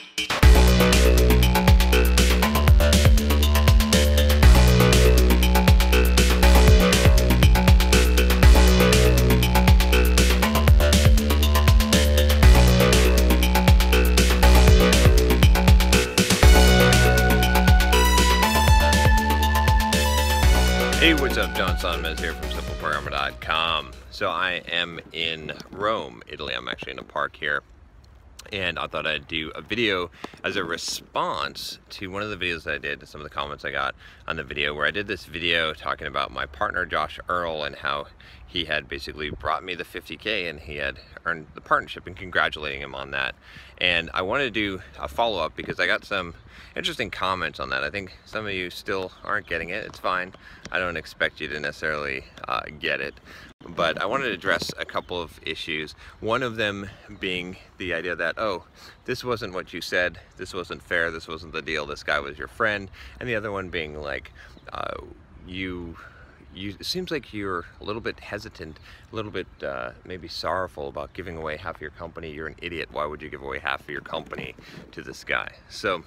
Hey, what's up? John Sonmez here from SimpleProgrammer.com. So I am in Rome, Italy. I'm actually in a park here. And I thought I'd do a video as a response to one of the videos that I did, some of the comments I got on the video, where I did this video talking about my partner, Josh Earl, and how he had basically brought me the 50K and he had earned the partnership, and congratulating him on that. And I wanted to do a follow-up because I got some interesting comments on that. I think some of you still aren't getting it. It's fine. I don't expect you to necessarily get it. But I wanted to address a couple of issues. One of them being the idea that, oh, this wasn't what you said, this wasn't fair, this wasn't the deal, this guy was your friend. And the other one being like, it seems like you're a little bit hesitant, a little bit maybe sorrowful about giving away half of your company. You're an idiot. Why would you give away half of your company to this guy? So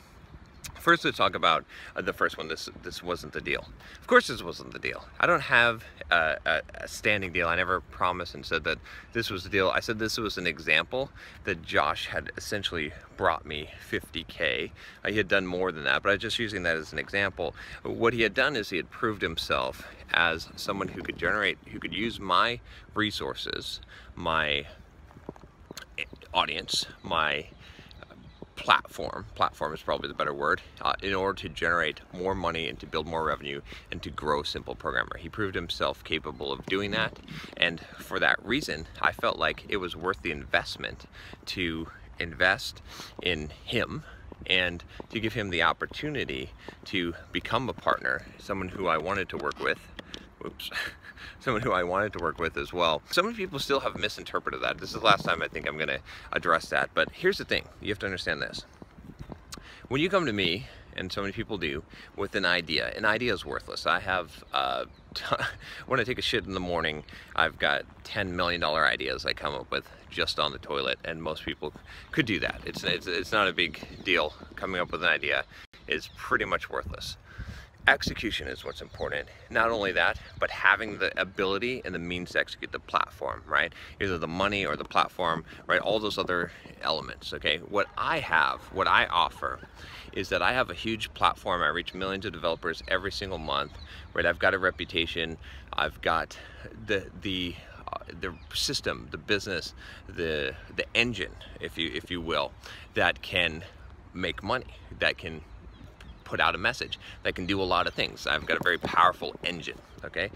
first, let's talk about the first one. This wasn't the deal. Of course this wasn't the deal. I don't have a standing deal. I never promised and said that this was the deal. I said this was an example that Josh had essentially brought me 50K. He had done more than that, but I was just using that as an example. What he had done is he had proved himself as someone who could use my resources, my audience, my platform is probably the better word, in order to generate more money and to build more revenue and to grow Simple Programmer. He proved himself capable of doing that, and for that reason I felt like it was worth the investment to invest in him and to give him the opportunity to become a partner, someone who I wanted to work with. Someone who I wanted to work with as well. Some people still have misinterpreted that. This is the last time I think I'm going to address that. But here's the thing. You have to understand this. When you come to me, and so many people do, with an idea is worthless. I have, when I take a shit in the morning, I've got $10 million ideas I come up with just on the toilet, and most people could do that. It's not a big deal. Coming up with an idea is pretty much worthless. Execution is what's important. Not only that, but having the ability and the means to execute the platform, right? Either the money or the platform, right? All those other elements, okay? What I offer is that I have a huge platform. I reach millions of developers every single month, right? I've got a reputation. I've got the system, the business, the engine, if you will, that can make money, that can put out a message, that can do a lot of things. I've got a very powerful engine, okay?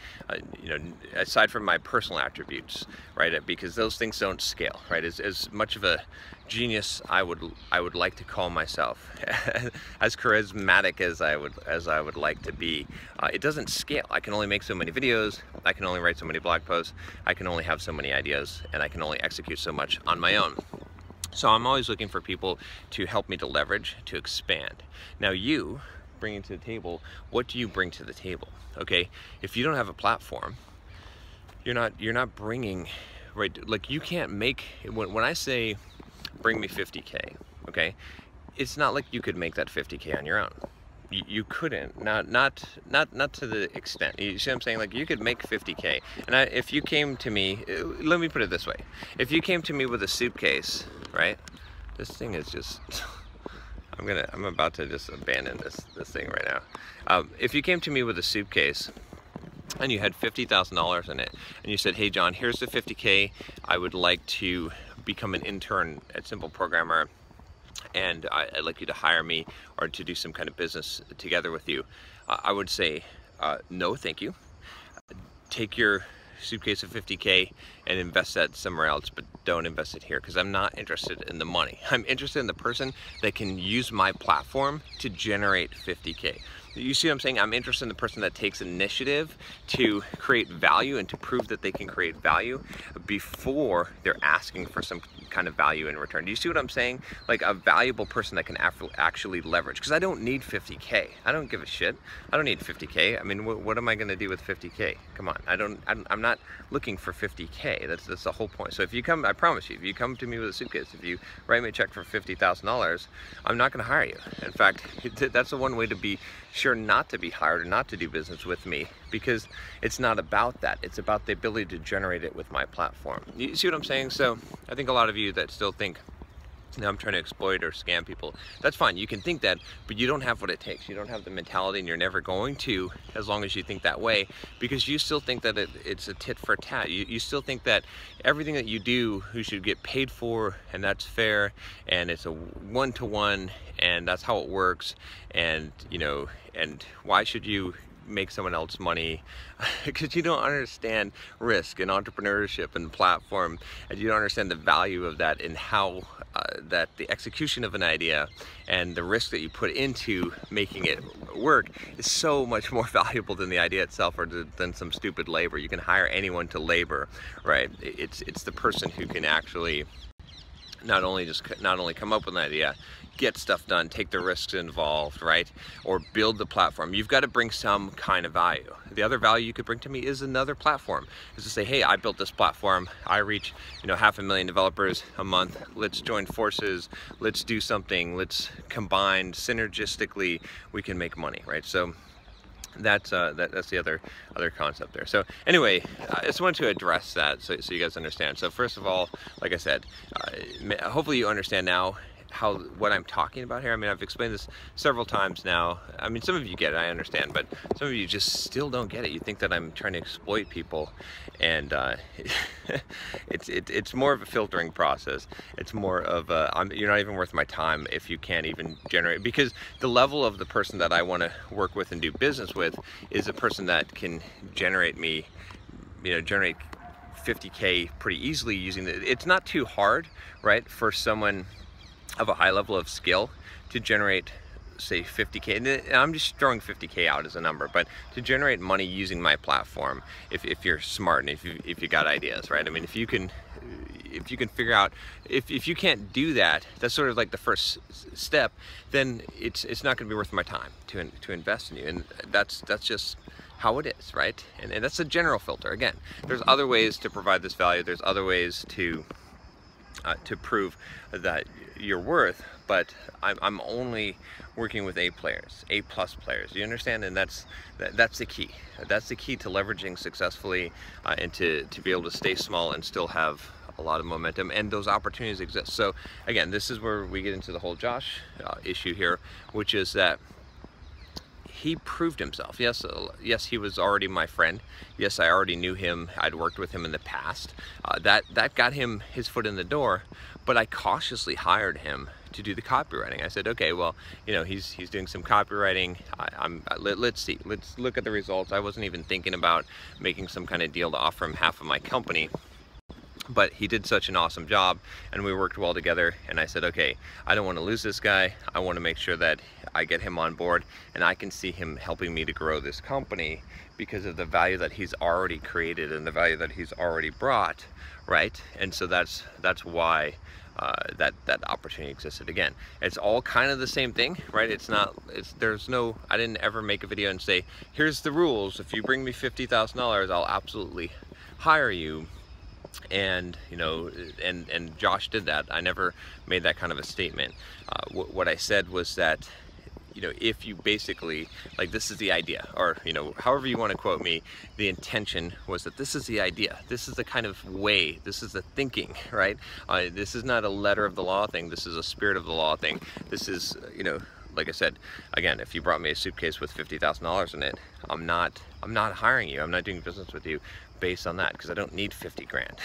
Aside from my personal attributes, right? Because those things don't scale, right? As much of a genius I would like to call myself, as charismatic as I would like to be, it doesn't scale. I can only make so many videos, I can only write so many blog posts, I can only have so many ideas, and I can only execute so much on my own. So I'm always looking for people to help me to leverage, to expand. Now you bringing to the table, what do you bring to the table? Okay, if you don't have a platform, you're not bringing, right? Like you can't make, when I say bring me 50K, okay, it's not like you could make that 50K on your own. You couldn't, not to the extent. You see what I'm saying? Like you could make 50K, and if you came to me, let me put it this way: if you came to me with a suitcase, right? This thing is just, I'm about to just abandon this thing right now. If you came to me with a suitcase and you had $50,000 in it, and you said, "Hey John, here's the 50K. I would like to become an intern at Simple Programmer, and I'd like you to hire me or to do some kind of business together with you," I would say, no, thank you. Take your suitcase of 50K and invest that somewhere else, but don't invest it here, because I'm not interested in the money. I'm interested in the person that can use my platform to generate 50K. You see what I'm saying? I'm interested in the person that takes initiative to create value and to prove that they can create value before they're asking for some kind of value in return. Do you see what I'm saying? Like a valuable person that can actually leverage. Because I don't need 50K. I don't give a shit. I don't need 50K. I mean, what am I going to do with 50K? Come on. I'm not looking for 50K. pay. That's the whole point. So if you come, I promise you, if you come to me with a suitcase, if you write me a check for $50,000, I'm not going to hire you. In fact, that's the one way to be sure not to be hired or not to do business with me, because it's not about that. It's about the ability to generate it with my platform. You see what I'm saying? So I think a lot of you that still think, I'm trying to exploit or scam people. That's fine, you can think that, but you don't have what it takes. You don't have the mentality, and you're never going to, as long as you think that way, because you still think that it's a tit for tat. You still think that everything that you do, you should get paid for, and that's fair, and it's a one-to-one, and that's how it works, and and why should you make someone else money? Because you don't understand risk and entrepreneurship and platform, and you don't understand the value of that, and how that the execution of an idea and the risk that you put into making it work is so much more valuable than the idea itself, or than some stupid labor. You can hire anyone to labor, right? It's the person who can actually not only come up with an idea, get stuff done, take the risks involved, right? Or build the platform. You've got to bring some kind of value. The other value you could bring to me is another platform. Is to say, hey, I built this platform. I reach 500,000 developers a month. Let's join forces. Let's do something. Let's combine synergistically. We can make money, right? So that's the other concept there. So anyway, I just wanted to address that so you guys understand. So first of all, like I said, hopefully you understand now what I'm talking about here. I mean, I've explained this several times now. I mean, some of you get it, I understand, but some of you just still don't get it. You think that I'm trying to exploit people, and it's more of a filtering process. It's more of you're not even worth my time if you can't even generate, because the level of the person that I want to work with and do business with is a person that can generate 50K pretty easily using it's not too hard, right, for someone of a high level of skill to generate, say, 50K, and I'm just throwing 50K out as a number, but to generate money using my platform, if you're smart and if you got ideas, right? I mean, if you can figure out, if you can't do that, that's sort of like the first step, then it's not going to be worth my time to invest in you, and that's just how it is, right? And that's a general filter. Again, there's other ways to provide this value. There's other ways to prove that you're worth, but I'm only working with A players, A+ players. You understand? And that's the key. That's the key to leveraging successfully, and to be able to stay small and still have a lot of momentum, and those opportunities exist. So again, this is where we get into the whole Josh issue here, which is that he proved himself. Yes, he was already my friend. Yes, I already knew him. I'd worked with him in the past. That got him his foot in the door, but I cautiously hired him to do the copywriting. I said, okay, well, he's doing some copywriting. Let's see. Let's look at the results. I wasn't even thinking about making some kind of deal to offer him half of my company. But he did such an awesome job, and we worked well together, and I said, okay, I don't want to lose this guy. I want to make sure that I get him on board, and I can see him helping me to grow this company because of the value that he's already created and the value that he's already brought, right? And so that's why that opportunity existed. Again, it's all kind of the same thing, right? I didn't ever make a video and say, here's the rules. If you bring me $50,000, I'll absolutely hire you. And and Josh did that. I never made that kind of a statement. What I said was that, if you basically, like, this is the idea, or however you want to quote me, the intention was that this is the idea, this is the kind of way, this is the thinking, right? This is not a letter of the law thing. This is a spirit of the law thing. This is, like I said, again, if you brought me a suitcase with $50,000 in it, I'm not hiring you. I'm not doing business with you based on that, because I don't need 50 grand.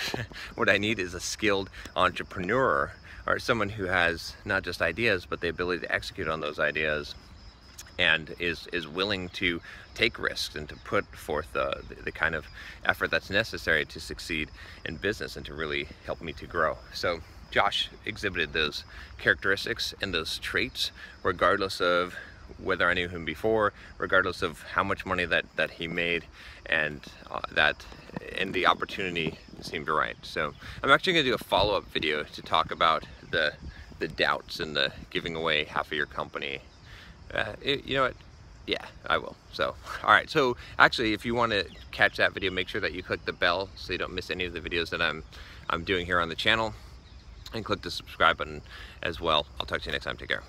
What I need is a skilled entrepreneur, or someone who has not just ideas, but the ability to execute on those ideas, and is willing to take risks and to put forth the kind of effort that's necessary to succeed in business and to really help me to grow. So Josh exhibited those characteristics and those traits, regardless of whether I knew him before, regardless of how much money that he made, and the opportunity seemed right. So I'm actually going to do a follow-up video to talk about the doubts and the giving away half of your company. You know what? Yeah, I will. So, all right. So actually, if you want to catch that video, make sure that you click the bell so you don't miss any of the videos that I'm doing here on the channel, and click the subscribe button as well. I'll talk to you next time. Take care.